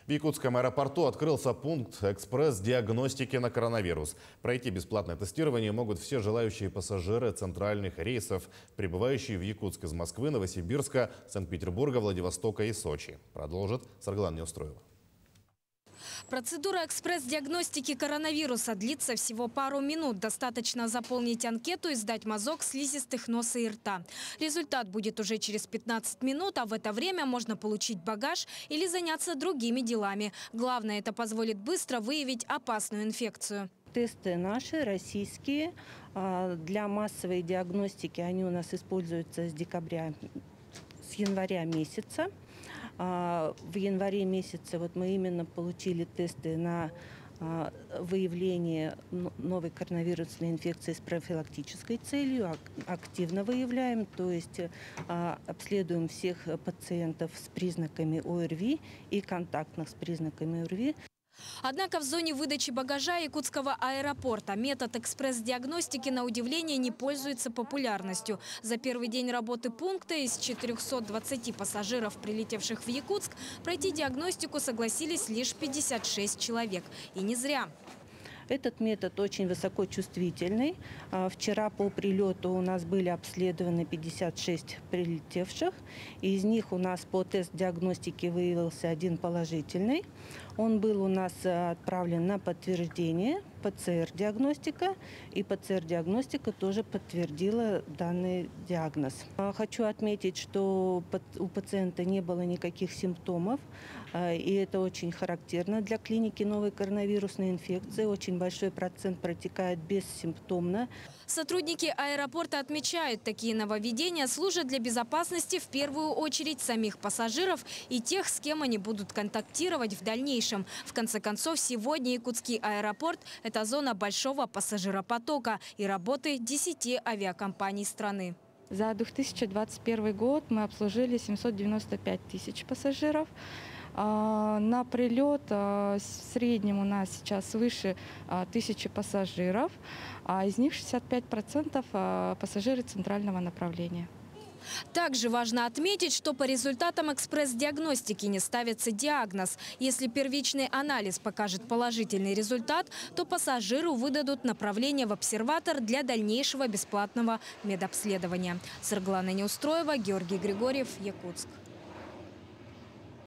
В Якутском аэропорту открылся пункт экспресс-диагностики на коронавирус. Пройти бесплатное тестирование могут все желающие пассажиры центральных рейсов, прибывающие в Якутск из Москвы, Новосибирска, Санкт-Петербурга, Владивостока и Сочи. Продолжит Сарглан Неустроева. Процедура экспресс-диагностики коронавируса длится всего пару минут. Достаточно заполнить анкету и сдать мазок слизистых носа и рта. Результат будет уже через 15 минут, а в это время можно получить багаж или заняться другими делами. Главное, это позволит быстро выявить опасную инфекцию. Тесты наши, российские. Для массовой диагностики они у нас используются с января месяца. В январе месяце мы именно получили тесты на выявление новой коронавирусной инфекции с профилактической целью. Активно выявляем, то есть обследуем всех пациентов с признаками ОРВИ и контактных с признаками ОРВИ. Однако в зоне выдачи багажа Якутского аэропорта метод экспресс-диагностики на удивление не пользуется популярностью. За первый день работы пункта из 420 пассажиров, прилетевших в Якутск, пройти диагностику согласились лишь 56 человек. И не зря. Этот метод очень высокочувствительный. Вчера по прилету у нас были обследованы 56 прилетевших. Из них у нас по тест-диагностике выявился один положительный. Он был у нас отправлен на подтверждение, ПЦР-диагностика. И ПЦР-диагностика тоже подтвердила данный диагноз. Хочу отметить, что у пациента не было никаких симптомов. И это очень характерно для клиники новой коронавирусной инфекции. Очень большой процент протекает бессимптомно. Сотрудники аэропорта отмечают, такие нововведения служат для безопасности в первую очередь самих пассажиров и тех, с кем они будут контактировать в дальнейшем. В конце концов, сегодня Якутский аэропорт – это зона большого пассажиропотока и работы 10 авиакомпаний страны. За 2021 год мы обслужили 795 тысяч пассажиров. На прилет в среднем у нас сейчас свыше 1000 пассажиров, а из них 65% пассажиры центрального направления. Также важно отметить, что по результатам экспресс-диагностики не ставится диагноз. Если первичный анализ покажет положительный результат, то пассажиру выдадут направление в обсерватор для дальнейшего бесплатного медобследования. Сарглан Неустроева, Георгий Григорьев, Якутск.